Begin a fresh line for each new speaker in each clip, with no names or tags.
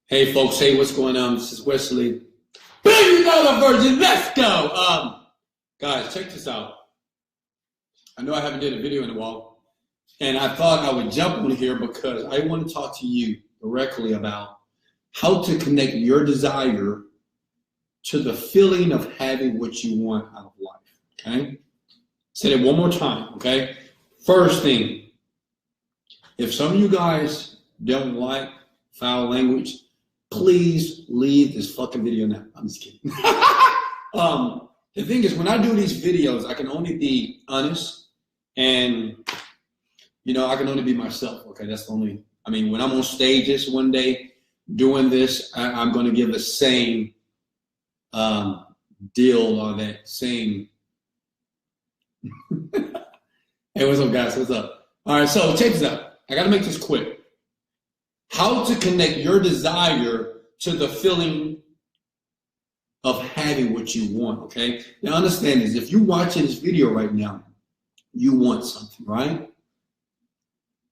Hey folks, hey, what's going on? This is Wesley Virgin. Let's go. Guys, check this out. I know I haven't did a video in a while, and I thought I would jump on here because I want to talk to you directly about how to connect your desire to the feeling of having what you want out of life. Okay? Say it one more time. Okay? First thing, if some of you guys don't like foul language, please leave this fucking video now. I'm just kidding. The thing is, when I do these videos, I can only be honest and, I can only be myself. Okay, that's the only, when I'm on stages one day doing this, I'm going to give the same deal or that same. Hey, what's up, guys? What's up? All right, so check this out. I got to make this quick. How to connect your desire to the feeling of having what you want, okay? Now understand this, if you're watching this video right now, you want something, right?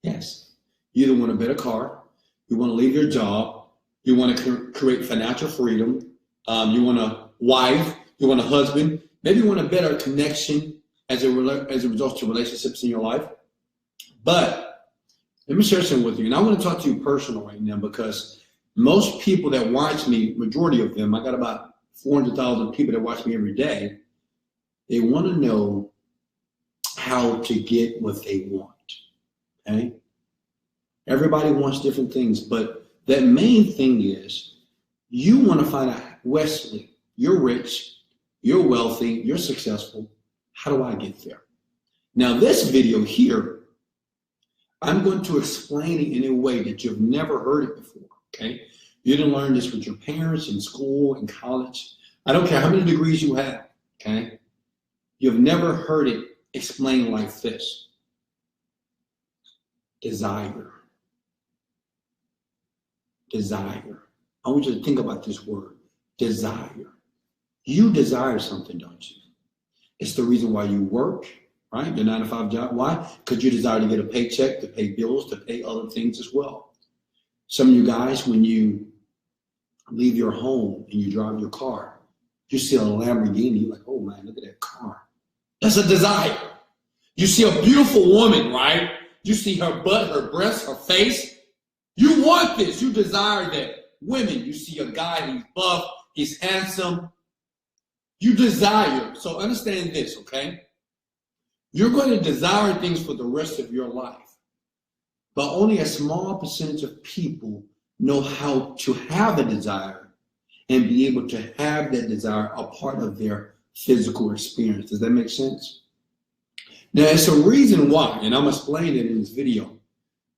Yes. You either want a better car, you want to leave your job, you want to create financial freedom, you want a wife, you want a husband, maybe you want a better connection as a result to relationships in your life. But let me share something with you, and I want to talk to you personal right now because most people that watch me, majority of them, I got about 400,000 people that watch me every day, they want to know how to get what they want, okay? Everybody wants different things, but that main thing is you want to find out, Wesley, you're rich, you're wealthy, you're successful. How do I get there? Now, this video here, I'm going to explain it in a way that you've never heard it before, okay? You didn't learn this with your parents in school, in college. I don't care how many degrees you have, okay? You've never heard it explained like this. Desire. Desire. I want you to think about this word, desire. You desire something, don't you? It's the reason why you work. Right? Your 9-to-5 job. Why? Because you desire to get a paycheck, to pay bills, to pay other things as well. Some of you guys, when you leave your home and you drive your car, you see a Lamborghini, you're like, oh man, look at that car. That's a desire. You see a beautiful woman, right? You see her butt, her breasts, her face. You want this. You desire that. Women, you see a guy, he's buff, he's handsome. You desire. So understand this, okay? You're going to desire things for the rest of your life, but only a small percentage of people know how to have a desire and be able to have that desire a part of their physical experience. Does that make sense? Now, it's a reason why, and I'm explaining it in this video.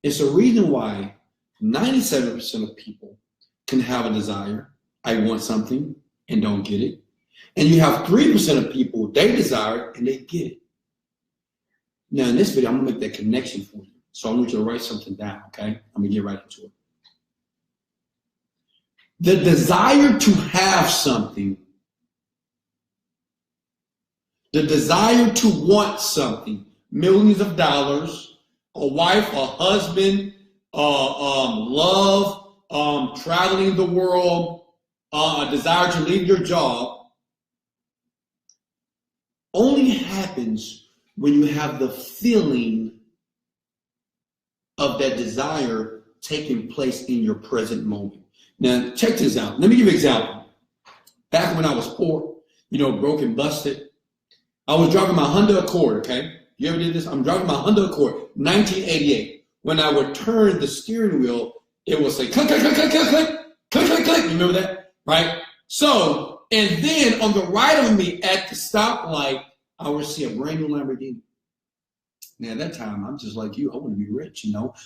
It's a reason why 97% of people can have a desire, I want something, and don't get it. And you have 3% of people, they desire it and they get it. Now, in this video, I'm going to make that connection for you. So I want you to write something down, okay? I'm going to get right into it. The desire to have something, the desire to want something, millions of dollars, a wife, a husband, love, traveling the world, a desire to leave your job, only happens when you have the feeling of that desire taking place in your present moment. Now, check this out. Let me give you an example. Back when I was poor, broke and busted, I was driving my Honda Accord, okay? You ever did this? I'm driving my Honda Accord, 1988. When I would turn the steering wheel, it would say click, click, click, click, click, click, click, click, click. You remember that? Right? So, and then on the right of me at the stoplight, I would see a brand new Lamborghini. Now, at that time, I'm just like you. I want to be rich,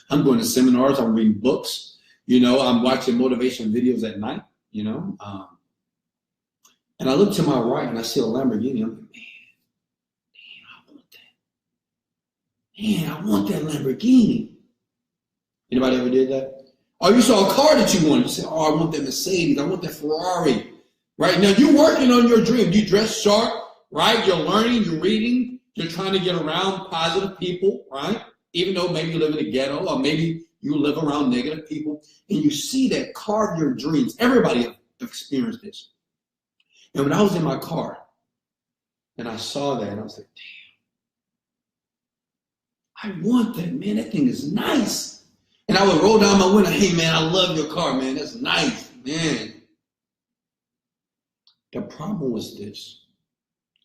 I'm going to seminars. I'm reading books. I'm watching motivation videos at night, And I look to my right and I see a Lamborghini. I'm like, man, I want that Lamborghini. Anybody ever did that? Or you saw a car that you wanted. You said, oh, I want that Mercedes. I want that Ferrari. Right? Now, you're working on your dream. You dress sharp. Right? You're learning, you're reading, you're trying to get around positive people, right? Even though maybe you live in a ghetto or maybe you live around negative people, and you see that car of your dreams. Everybody have experienced this. And when I was in my car, and I saw that, and I was like, damn, I want that, man. That thing is nice. And I would roll down my window, hey, man, I love your car, man. That's nice, man. The problem was this.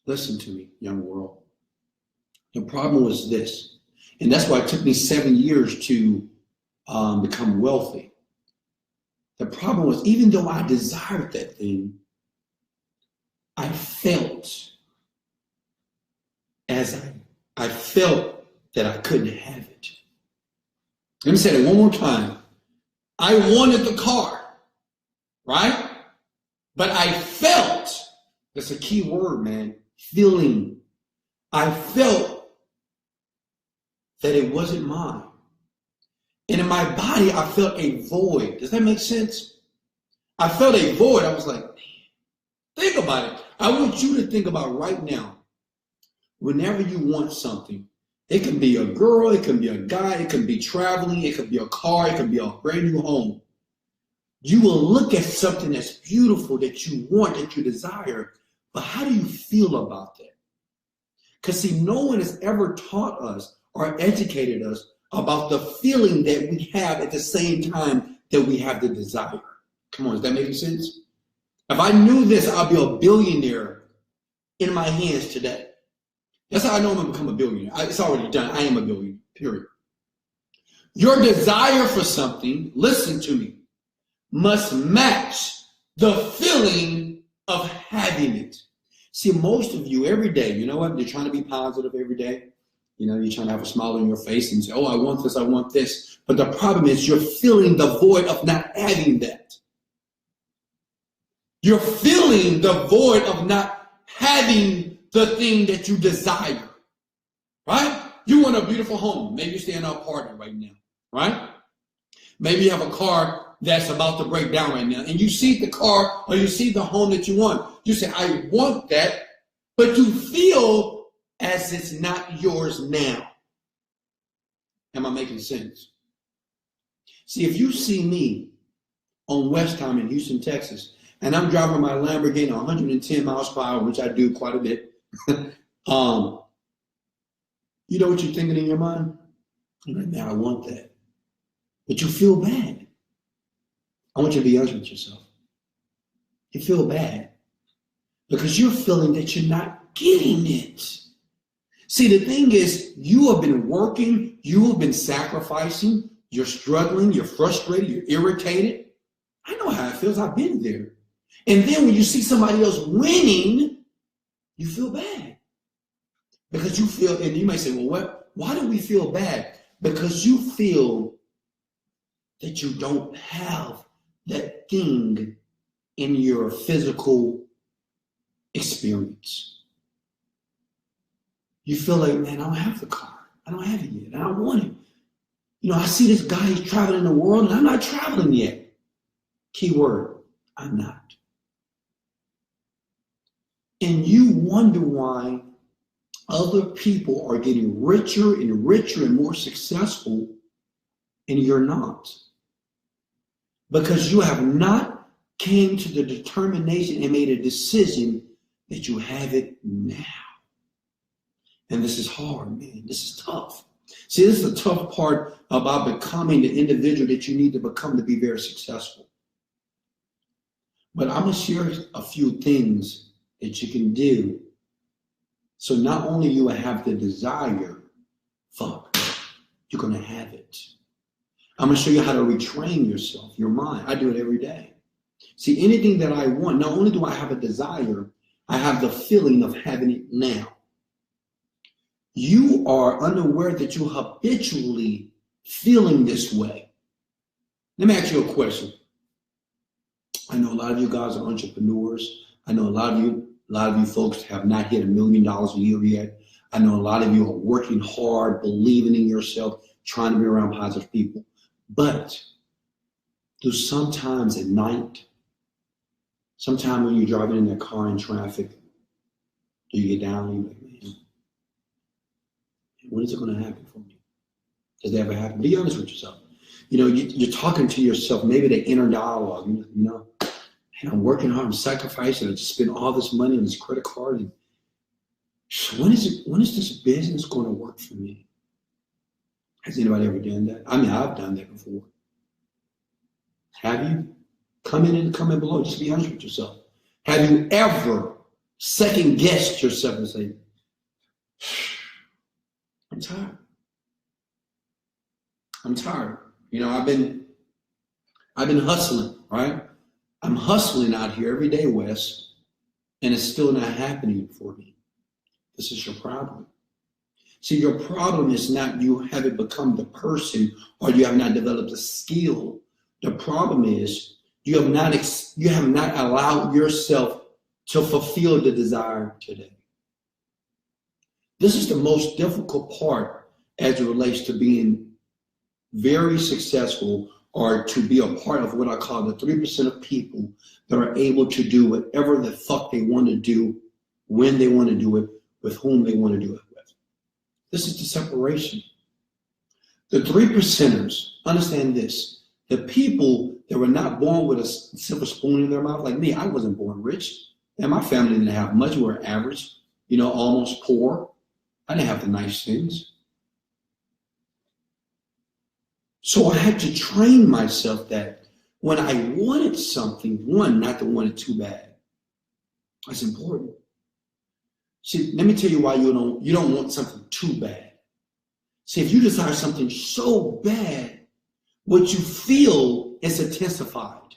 Listen to me, young world. The problem was this. And that's why it took me 7 years to become wealthy. The problem was, even though I desired that thing, I felt I felt that I couldn't have it. Let me say that one more time. I wanted the car, right? But I felt, that's a key word, man, feeling. I felt that it wasn't mine. And in my body, I felt a void. Does that make sense? I felt a void. I was like, man, think about it. I want you to think about right now, whenever you want something, it can be a girl, it can be a guy, it can be traveling, it can be a car, it can be a brand new home. You will look at something that's beautiful, that you want, that you desire, but how do you feel about that? Because see, no one has ever taught us or educated us about the feeling that we have at the same time that we have the desire. Come on, is that making sense? If I knew this, I'd be a billionaire in my hands today. That's how I know I'm going to become a billionaire. It's already done. I am a billionaire, period. Your desire for something, listen to me, must match the feeling of having it. See, most of you every day, you know what? You're trying to be positive every day. You know, you're trying to have a smile on your face and say, oh, I want this, I want this. But the problem is you're feeling the void of not having that. You're feeling the void of not having the thing that you desire, right? You want a beautiful home. Maybe you're staying in an apartment right now, right? Maybe you have a car that's about to break down right now, and you see the car or you see the home that you want. You say, I want that, but you feel as it's not yours now. Am I making sense? See, if you see me on West Time in Houston, Texas, and I'm driving my Lamborghini 110 miles per hour, which I do quite a bit, you know what you're thinking in your mind? You're like, man, I want that. But you feel bad. I want you to be honest with yourself. You feel bad because you're feeling that you're not getting it. See, the thing is, you have been working, you have been sacrificing, you're struggling, you're frustrated, you're irritated. I know how it feels. I've been there. And then when you see somebody else winning, you feel bad. Because you feel, and you might say, well, what? Why do we feel bad? Because you feel that you don't have that thing in your physical experience. You feel like, man, I don't have the car. I don't have it yet. I don't want it. You know, I see this guy, he's traveling the world, and I'm not traveling yet. Key word, I'm not. And you wonder why other people are getting richer and richer and more successful, and you're not. Because you have not came to the determination and made a decision that you have it now. And this is hard, man. This is tough. See, this is the tough part about becoming the individual that you need to become to be very successful. But I'm going to share a few things that you can do. So not only you have the desire, you're going to have it. I'm going to show you how to retrain yourself, your mind. I do it every day. See, anything that I want, not only do I have a desire, I have the feeling of having it now. You are unaware that you're habitually feeling this way. Let me ask you a question. I know a lot of you guys are entrepreneurs. I know a lot of you folks have not hit $1 million a year yet. I know a lot of you are working hard, believing in yourself, trying to be around positive people. But do sometimes at night, sometime when you're driving in that car in traffic, do you get down and you're like, man, when is it going to happen for me? Does that ever happen? Be honest with yourself. you're talking to yourself, maybe the inner dialogue, and I'm working hard, I'm sacrificing, I just spent all this money on this credit card. And when is this business going to work for me? Has anybody ever done that? I mean, I've done that before. Have you? Comment below. Just be honest with yourself. Have you ever second guessed yourself and say, I'm tired. I'm tired. I've been hustling, right? I'm hustling out here every day, Wes, and it's still not happening for me. This is your problem. See, your problem is not you haven't become the person or you have not developed a skill. The problem is you have not allowed yourself to fulfill the desire today. This is the most difficult part as it relates to being very successful or to be a part of what I call the 3% of people that are able to do whatever the fuck they want to do, when they want to do it, with whom they want to do it with. This is the separation. The 3%ers, understand this. The people that were not born with a silver spoon in their mouth, like me, I wasn't born rich. And my family didn't have much. We were average, almost poor. I didn't have the nice things. So I had to train myself that when I wanted something, one, not to want it too bad. That's important. See, let me tell you why you don't want something too bad. See, if you desire something so bad, what you feel is intensified.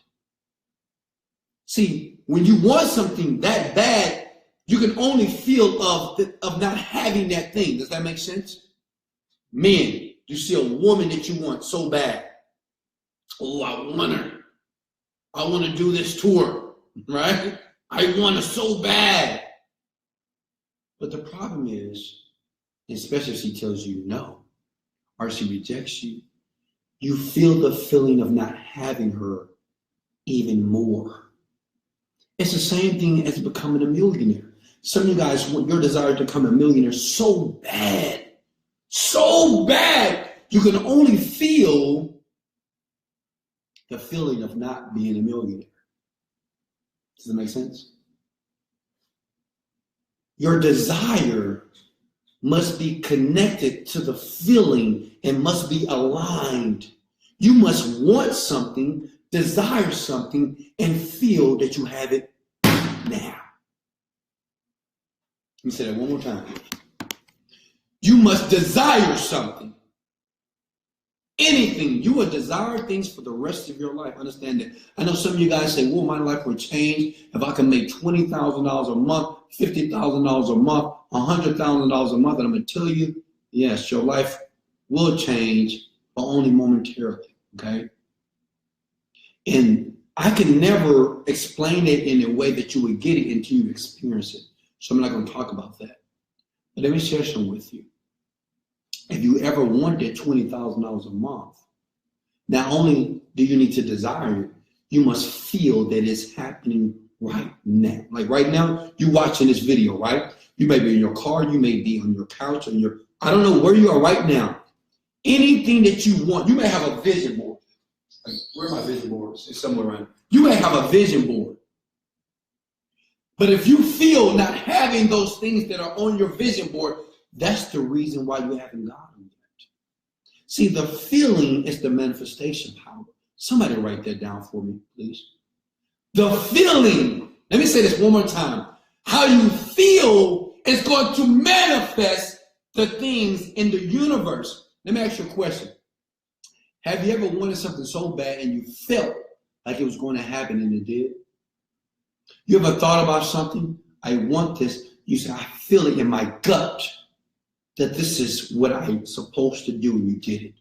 See, when you want something that bad, you can only feel of not having that thing. Does that make sense? Men, you see a woman that you want so bad. Oh, I want her. I want to do this to her, right? I want her so bad. But the problem is, especially if she tells you no, or she rejects you, you feel the feeling of not having her even more. It's the same thing as becoming a millionaire. Some of you guys want your desire to become a millionaire so bad, you can only feel the feeling of not being a millionaire. Does that make sense? Your desire must be connected to the feeling and must be aligned. You must want something, desire something, and feel that you have it now. Let me say that one more time. You must desire something. Anything. You will desire things for the rest of your life. Understand that. I know some of you guys say, well, my life will change if I can make $20,000 a month, $50,000 a month, $100,000 a month. And I'm going to tell you, yes, your life will change, but only momentarily, okay? And I can never explain it in a way that you would get it until you experience it. So I'm not going to talk about that. But let me share some with you. If you ever wanted $20,000 a month, not only do you need to desire it, you must feel that it's happening right now. Like right now, you're watching this video, right? You may be in your car, you may be on your couch, I don't know where you are right now. Anything that you want, you may have a vision board. Like, where are my vision boards? It's somewhere around. You may have a vision board. But if you feel not having those things that are on your vision board, that's the reason why you haven't gotten it. See, the feeling is the manifestation power. Somebody write that down for me, please. The feeling, let me say this one more time. How you feel is going to manifest the things in the universe. Let me ask you a question. Have you ever wanted something so bad and you felt like it was going to happen and it did? You ever thought about something? I want this. You say, I feel it in my gut that this is what I'm supposed to do, and you did it.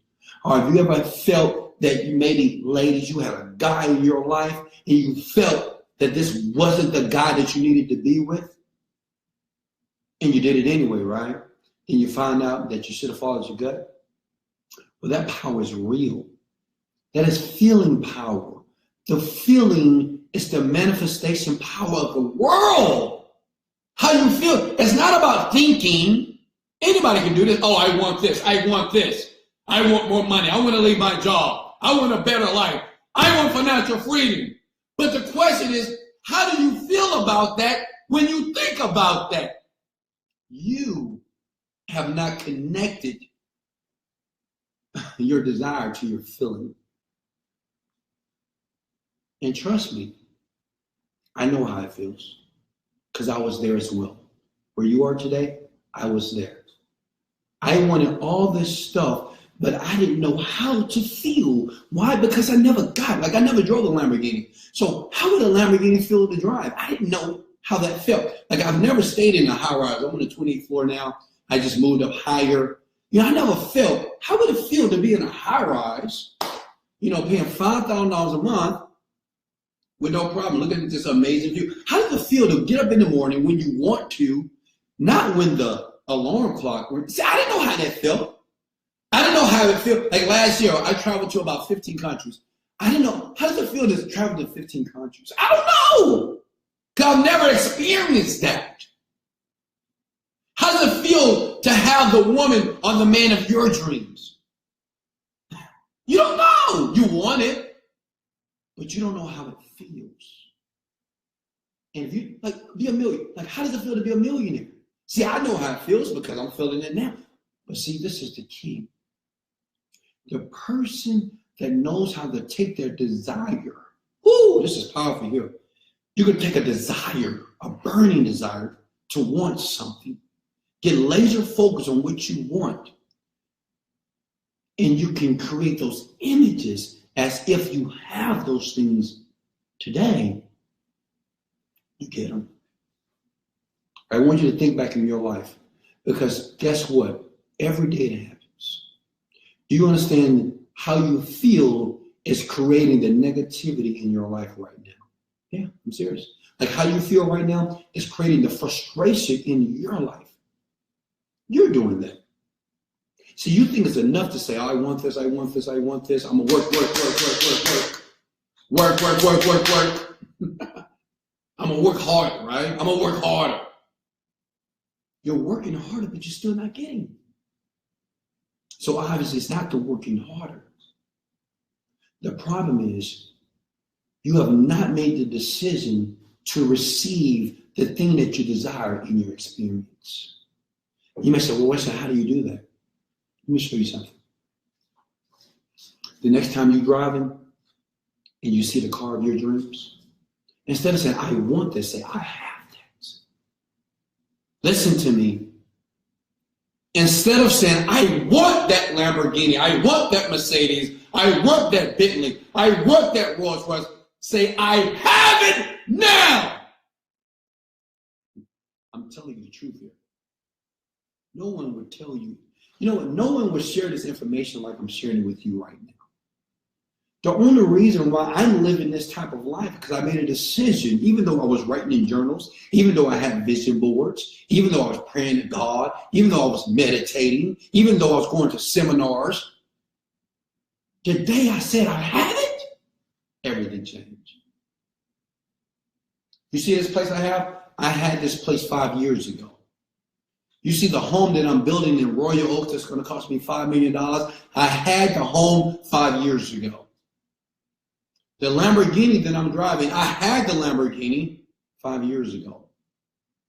Or have you ever felt that you maybe, ladies, you had a guy in your life and you felt that this wasn't the guy that you needed to be with? And you did it anyway, right? And you find out that you should have followed your gut? Well, that power is real. That is feeling power. The feeling is the manifestation power of the world. How you feel. It's not about thinking. Anybody can do this. Oh, I want this. I want this. I want more money. I want to leave my job. I want a better life. I want financial freedom. But the question is, how do you feel about that when you think about that? You have not connected your desire to your feeling. And trust me, I know how it feels because I was there as well. Where you are today, I was there. I wanted all this stuff, but I didn't know how to feel. Why? Because I never drove a Lamborghini. So how would a Lamborghini feel to drive? I didn't know how that felt. Like, I've never stayed in a high rise. I'm on the 28th floor now. I just moved up higher. I never felt, how would it feel to be in a high rise, paying $5,000 a month with no problem, looking at this amazing view? How does it feel to get up in the morning when you want to, not when the alarm clock rings? See, I didn't know how that felt. I didn't know how it felt. Like last year, I traveled to about 15 countries. I didn't know, how does it feel to travel to 15 countries? I don't know, because I've never experienced that. How does it feel to have the woman or the man of your dreams? You don't know. You want it, but you don't know how it feels. And if you, be a millionaire, how does it feel to be a millionaire? See, I know how it feels because I'm feeling it now. But see, this is the key. The person that knows how to take their desire, this is powerful here. You can take a desire, a burning desire to want something, get laser focused on what you want, and you can create those images as if you have those things today. You get them. I want you to think back in your life, because guess what? Every day it happens. Do you understand how you feel is creating the negativity in your life right now? Yeah, I'm serious. Like how you feel right now is creating the frustration in your life. You're doing that. See, you think it's enough to say, oh, I want this, I want this, I want this. I'm going to work. I'm going to work harder, right? I'm going to work harder. You're working harder, but you're still not getting. So obviously, it's not the working harder. The problem is you have not made the decision to receive the thing that you desire in your experience. You may say, well, Wesley, how do you do that? Let me show you something. The next time you're driving and you see the car of your dreams, instead of saying, I want this, say, I have that. Listen to me. Instead of saying, I want that Lamborghini, I want that Mercedes, I want that Bentley, I want that Rolls Royce, say, I have it now. I'm telling you the truth here. No one would tell you. You know what? No one would share this information like I'm sharing it with you right now. The only reason why I'm living this type of life is because I made a decision, even though I was writing in journals, even though I had vision boards, even though I was praying to God, even though I was meditating, even though I was going to seminars. The day I said I had it, everything changed. You see this place I have? I had this place 5 years ago. You see the home that I'm building in Royal Oak that's going to cost me $5 million? I had the home 5 years ago. The Lamborghini that I'm driving, I had the Lamborghini 5 years ago.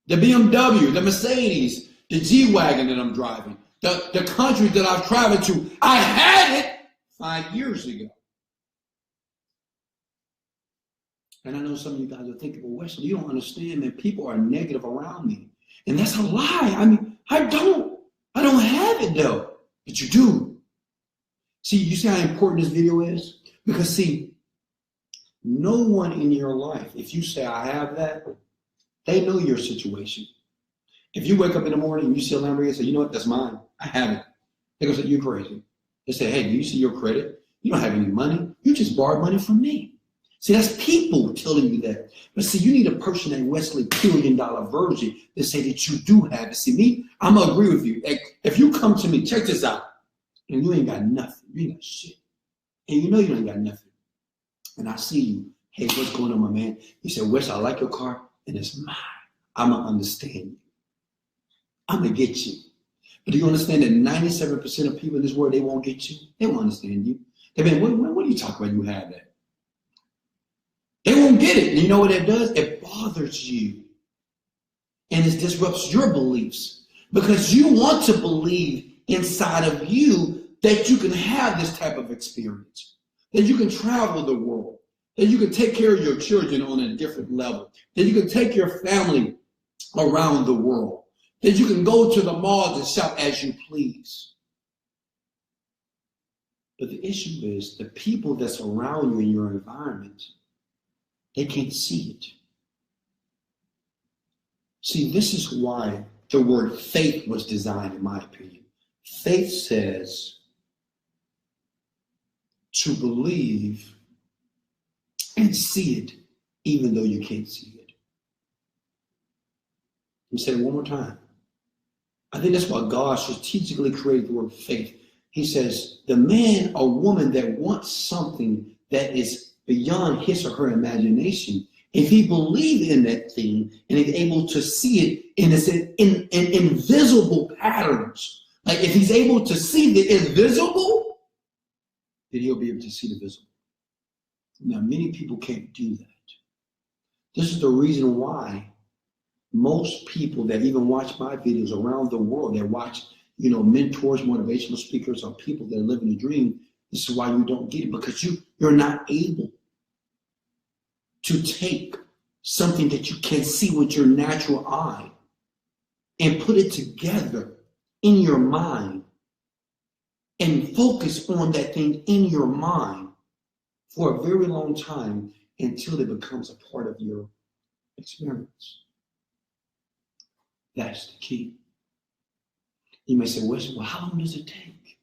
The BMW, the Mercedes, the G-Wagon that I'm driving, the country that I've traveled to, I had it 5 years ago. And I know some of you guys are thinking, well, Wesley, you don't understand, man. People are negative around me. And that's a lie. I mean, I don't have it though, but you do. See, you see how important this video is? Because see, no one in your life, if you say, I have that, they know your situation. If you wake up in the morning and you see a Lamborghini and say, you know what, that's mine, I have it. They're going to say, you're crazy. They say, hey, do you see your credit? You don't have any money. You just borrowed money from me. See, that's people telling you that. But see, you need a person named Wesley $1 billion Virgin to say that you do have it. See, me, I'm going to agree with you. If you come to me, check this out, and you ain't got nothing, you ain't got shit, and you know you ain't got nothing, and I see you, hey, what's going on, my man? You say, Wes, I like your car, and it's mine. I'm going to understand you. I'm going to get you. But do you understand that 97% of people in this world, they won't get you? They won't understand you. They've been, what are you talking about? You have that. They won't get it. And you know what it does? It bothers you. And it disrupts your beliefs because you want to believe inside of you that you can have this type of experience, that you can travel the world, that you can take care of your children on a different level, that you can take your family around the world, that you can go to the malls and shop as you please. But the issue is the people that's around you in your environment, they can't see it. See, this is why the word faith was designed, in my opinion. Faith says to believe and see it even though you can't see it. Let me say it one more time. I think that's why God strategically created the word faith. He says the man or woman that wants something that is beyond his or her imagination, if he believes in that thing and is able to see it in invisible patterns, like if he's able to see the invisible, then he'll be able to see the visible. Now, many people can't do that. This is the reason why most people that even watch my videos around the world, that watch, mentors, motivational speakers, or people that live in a dream, this is why you don't get it, because you're not able to take something that you can see with your natural eye and put it together in your mind and focus on that thing in your mind for a very long time until it becomes a part of your experience. That's the key. You may say, well, how long does it take?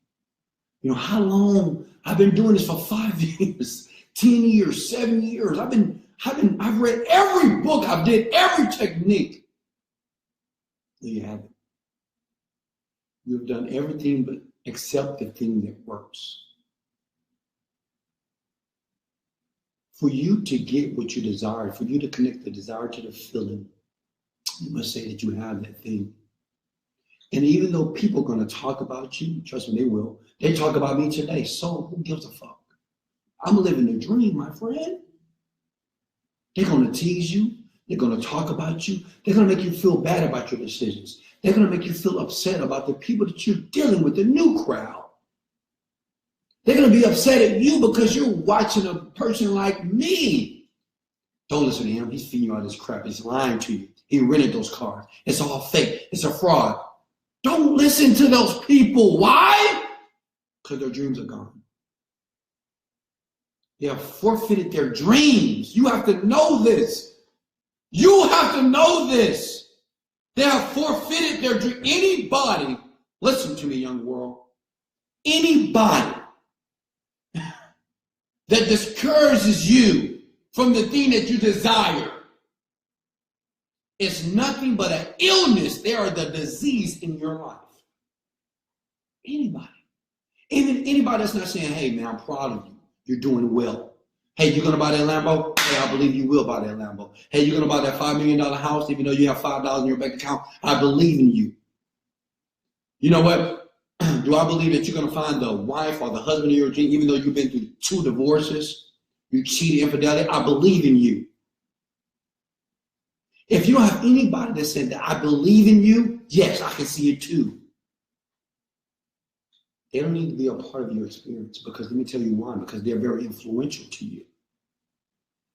How long? I've been doing this for 5 years, 10 years, 7 years. I've read every book. I've did every technique. There you have it. You've done everything but except the thing that works. For you to get what you desire, for you to connect the desire to the feeling, you must say that you have that thing. And even though people are going to talk about you, trust me, they will. They talk about me today. So who gives a fuck? I'm living a dream, my friend. They're going to tease you. They're going to talk about you. They're going to make you feel bad about your decisions. They're going to make you feel upset about the people that you're dealing with, the new crowd. They're going to be upset at you because you're watching a person like me. Don't listen to him. He's feeding you all this crap. He's lying to you. He rented those cars. It's all fake. It's a fraud. Don't listen to those people. Why? Because their dreams are gone. They have forfeited their dreams. You have to know this. You have to know this. They have forfeited their dream. Anybody, listen to me, young world. Anybody that discourages you from the thing that you desire, it's nothing but an illness. They are the disease in your life. Anybody. Even anybody that's not saying, hey, man, I'm proud of you. You're doing well. Hey, you're going to buy that Lambo? Hey, I believe you will buy that Lambo. Hey, you're going to buy that $5 million house even though you have $5 in your bank account? I believe in you. You know what? Do I believe that you're going to find the wife or the husband of your dream even though you've been through 2 divorces? You cheated, infidelity? I believe in you. If you don't have anybody that said that I believe in you, yes, I can see it too. They don't need to be a part of your experience because let me tell you why, because they're very influential to you.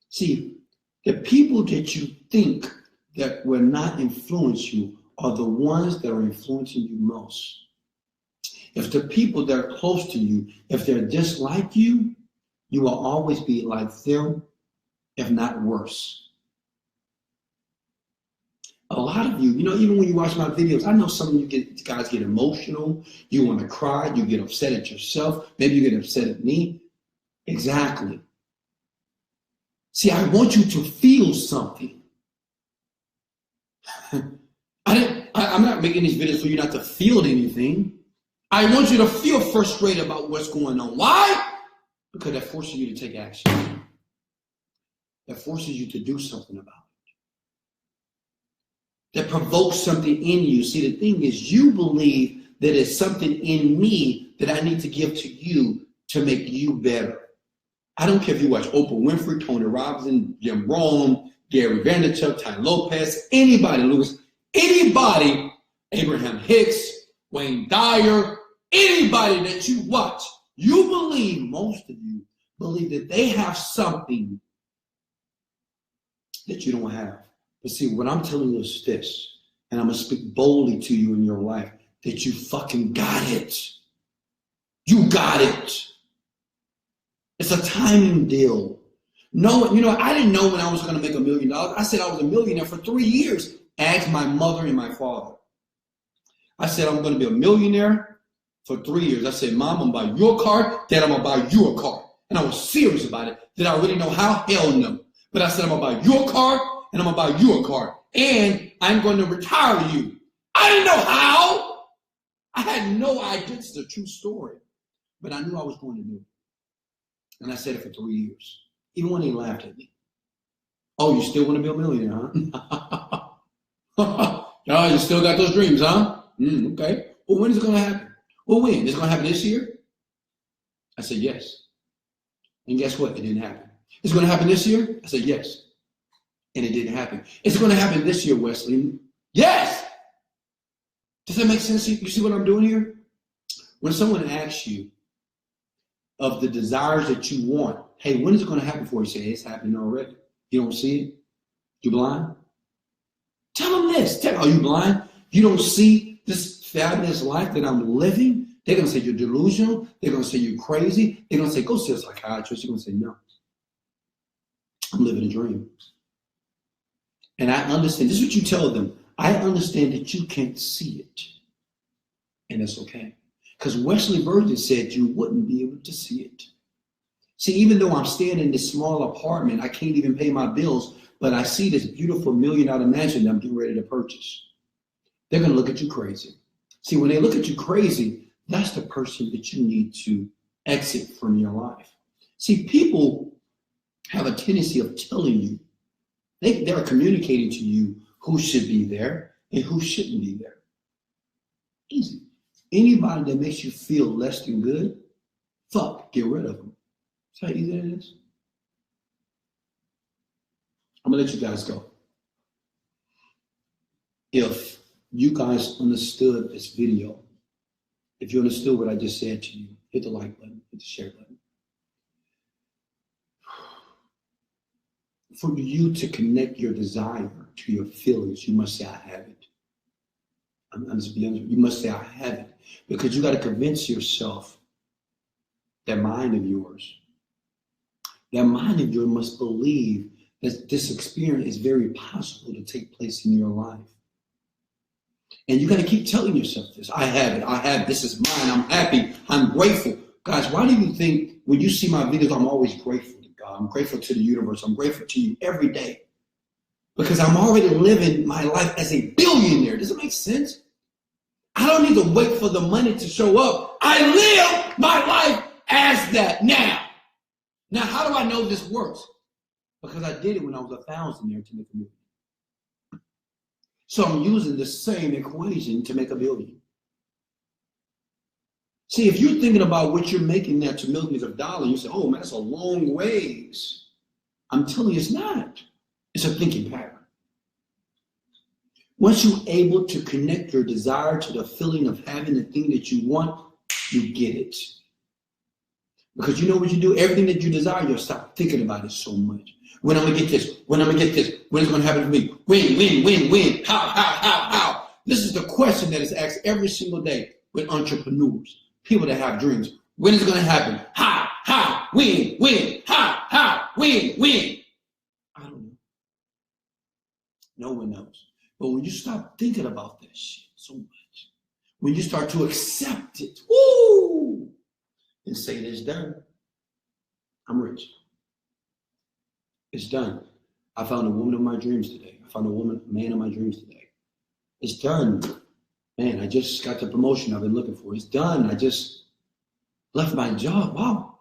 See, the people that you think that will not influence you are the ones that are influencing you most. If the people that are close to you, if they're just like you, you will always be like them, if not worse. A lot of you, even when you watch my videos, I know some of you guys get emotional. You want to cry. You get upset at yourself. Maybe you get upset at me. Exactly. See, I want you to feel something. I'm not making these videos for you not to feel anything. I want you to feel frustrated about what's going on. Why? Because that forces you to take action. That forces you to do something about it. That provokes something in you. See, the thing is, you believe that it's something in me that I need to give to you to make you better. I don't care if you watch Oprah Winfrey, Tony Robbins, Jim Rohn, Gary Vaynerchuk, Ty Lopez, anybody, Lewis, anybody, Abraham Hicks, Wayne Dyer, anybody that you watch, you believe, most of you believe that they have something that you don't have. But see, what I'm telling you is this, and I'm going to speak boldly to you in your life, that you fucking got it. You got it. It's a timing deal. No, I didn't know when I was going to make $1 million. I said I was a millionaire for 3 years. Asked my mother and my father. I said I'm going to be a millionaire for 3 years. I said, Mom, I'm going to buy you a car. Dad, I'm going to buy you a car. And I was serious about it. Did I really know how? Hell no. But I said, I'm going to buy you a car and I'm going to buy you a car. And I'm going to retire you. I didn't know how. I had no idea. It's a true story. But I knew I was going to do it. And I said it for 3 years. Even when they laughed at me. Oh, you still want to be a millionaire, huh? Oh, you still got those dreams, huh? Okay. Well, when is it going to happen? Well, when? Is it going to happen this year? I said, yes. And guess what? It didn't happen. Is it going to happen this year? I said, yes. And it didn't happen. Is it going to happen this year, Wesley? Yes! Does that make sense? You see what I'm doing here? When someone asks you of the desires that you want, hey, when is it going to happen for you? Say, hey, it's happening already. You don't see it? You blind? Tell them this. Are you blind? You don't see this fabulous life that I'm living? They're going to say you're delusional. They're going to say you're crazy. They're going to say, go see a psychiatrist. You're going to say, no. I'm living a dream. And I understand. This is what you tell them. I understand that you can't see it. And that's okay. Because Wesley Virgin said you wouldn't be able to see it. See, even though I'm staying in this small apartment, I can't even pay my bills, but I see this beautiful $1 million mansion that I'm getting ready to purchase. They're going to look at you crazy. See, when they look at you crazy, that's the person that you need to exit from your life. See, people have a tendency of telling you, they're communicating to you who should be there and who shouldn't be there. Easy. Anybody that makes you feel less than good, get rid of them. That's how easy it is. I'm going to let you guys go. If you guys understood this video, if you understood what I just said to you, hit the like button, hit the share button. For you to connect your desire to your feelings, you must say, I have it. I'm just being honest. You must say, I have it. Because you got to convince yourself that mind of yours must believe that this experience is very possible to take place in your life. And you got to keep telling yourself this. I have, this is mine, I'm happy, I'm grateful. Guys, why do you think when you see my videos, I'm always grateful to God, I'm grateful to the universe, I'm grateful to you every day? Because I'm already living my life as a billionaire. Does it make sense? I don't need to wait for the money to show up. I live my life as that now. Now, how do I know this works? Because I did it when I was a thousandaire to make a million. So I'm using the same equation to make $1 billion. See, if you're thinking about what you're making now to millions of dollars, you say, oh man, that's a long ways. I'm telling you, it's not. It's a thinking pattern. Once you're able to connect your desire to the feeling of having the thing that you want, you get it. Because you know what you do? Everything that you desire, you'll stop thinking about it so much. When I'm going to get this? When I'm going to get this? When is it going to happen to me? When? How? This is the question that is asked every single day with entrepreneurs, people that have dreams. When is it going to happen? How? When? How? When? I don't know. No one knows. But when you stop thinking about that shit so much, when you start to accept it, and say it is done, I'm rich. It's done. I found a woman of my dreams today. I found a man of my dreams today. It's done. Man, I just got the promotion I've been looking for. It's done. I just left my job. Wow.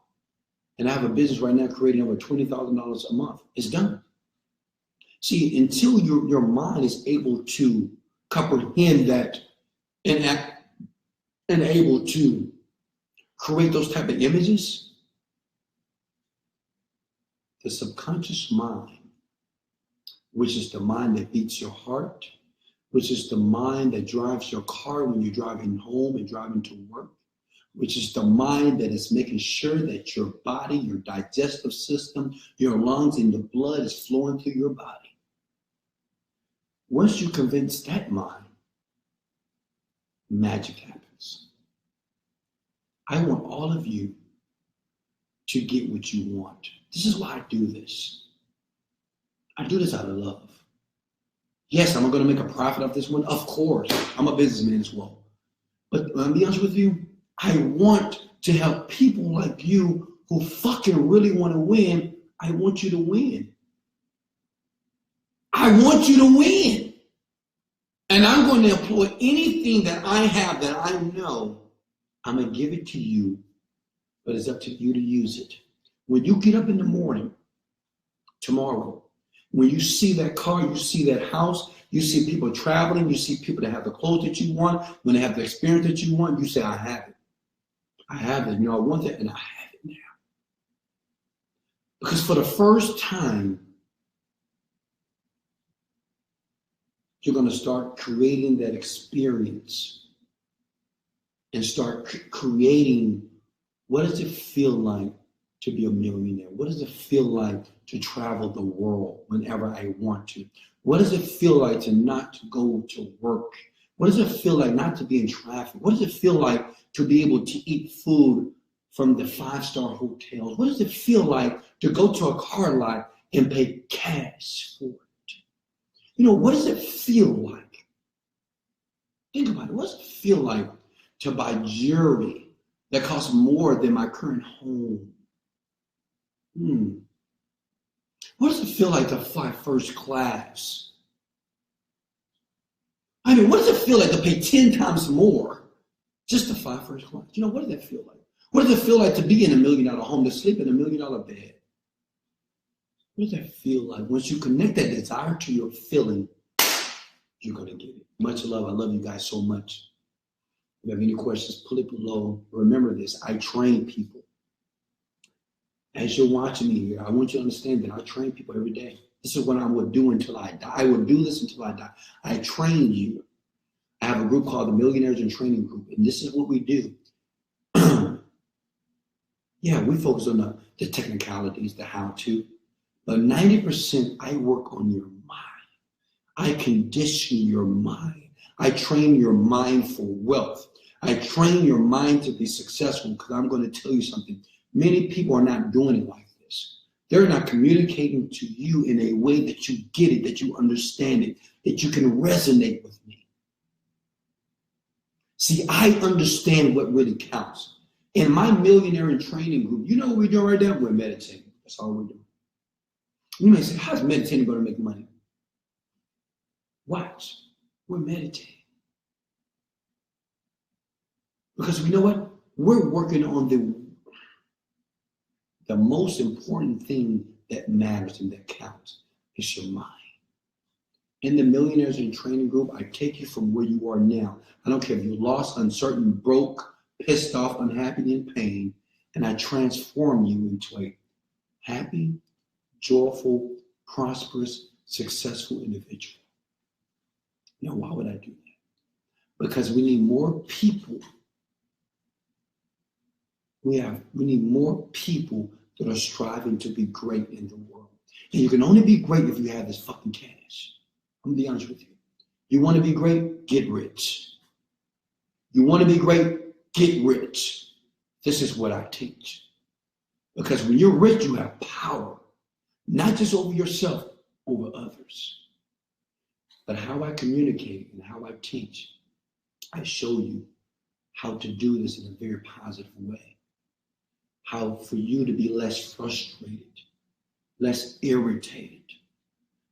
And I have a business right now creating over $20,000 a month. It's done. See, until your mind is able to comprehend that and able to create those type of images, the subconscious mind, which is the mind that beats your heart, which is the mind that drives your car when you're driving home and driving to work, which is the mind that is making sure that your body, your digestive system, your lungs, and the blood is flowing through your body. Once you convince that mind, magic happens. I want all of you to get what you want. This is why I do this. I do this out of love. Yes, I'm going to make a profit off this one. Of course, I'm a businessman as well. But I'll be honest with you, I want to help people like you who fucking really want to win. I want you to win. I want you to win. And I'm going to employ anything that I have that I know. I'm going to give it to you, but it's up to you to use it. When you get up in the morning, tomorrow, when you see that car, you see that house, you see people traveling, you see people that have the clothes that you want, when they have the experience that you want, you say, I have it. I have it. I want that, and I have it now. Because for the first time, you're going to start creating that experience and start creating, what does it feel like to be a millionaire? What does it feel like to travel the world whenever I want to? What does it feel like to not to go to work? What does it feel like not to be in traffic? What does it feel like to be able to eat food from the 5-star hotels? What does it feel like to go to a car lot and pay cash for it? What does it feel like? Think about it. What does it feel like to buy jewelry that costs more than my current home? What does it feel like to fly first class? I mean, what does it feel like to pay 10 times more just to fly first class? What does that feel like? What does it feel like to be in $1 million home, to sleep in $1 million bed? What does that feel like? Once you connect that desire to your feeling, you're going to get it. Much love. I love you guys so much. If you have any questions, put it below. Remember this, I train people. As you're watching me here, I want you to understand that I train people every day. This is what I would do until I die. I would do this until I die. I train you. I have a group called the Millionaires in Training Group, and this is what we do. Yeah, we focus on the technicalities, the how-to, but 90% I work on your mind. I condition your mind. I train your mind for wealth. I train your mind to be successful, because I'm going to tell you something. Many people are not doing it like this. They're not communicating to you in a way that you get it, that you understand it, that you can resonate with me. See, I understand what really counts. In my Millionaire in Training Group, you know what we're doing right now? We're meditating. That's all we're doing. You may say, how's meditating going to make money? Watch. We're meditating. Because you know what? We're working on the most important thing that matters and that counts is your mind. In the Millionaires in Training Group, I take you from where you are now. I don't care if you're lost, uncertain, broke, pissed off, unhappy, and pain, and I transform you into a happy, joyful, prosperous, successful individual. Now, why would I do that? Because we need more people. We need more people that are striving to be great in the world. And you can only be great if you have this fucking cash. I'm going to be honest with you. You want to be great? Get rich. You want to be great? Get rich. This is what I teach. Because when you're rich, you have power. Not just over yourself, over others. But how I communicate and how I teach, I show you how to do this in a very positive way. How for you to be less frustrated, less irritated.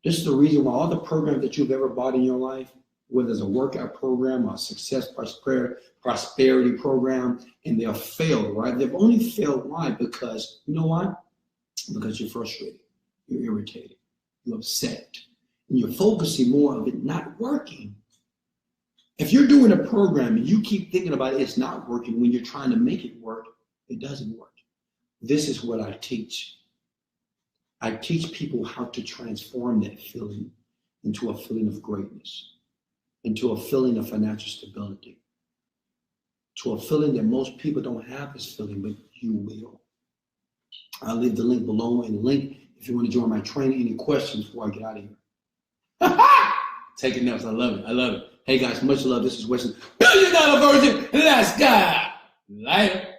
This is the reason why all the programs that you've ever bought in your life, whether it's a workout program or a success prosperity program, and they've failed, right? They've only failed. Why? Because, you know why? Because you're frustrated, you're irritated, you're upset, and you're focusing more of it not working. If you're doing a program and you keep thinking about it's not working when you're trying to make it work, It doesn't work. This is what I teach. I teach people how to transform that feeling into a feeling of greatness, into a feeling of financial stability, to a feeling that most people don't have this feeling, but you will. I'll leave the link below in the link if you want to join my training. Any questions before I get out of here? Taking notes. I love it. I love it. Hey guys, much love. This is Wesley, $1 Million Virgin. Let's go. Later.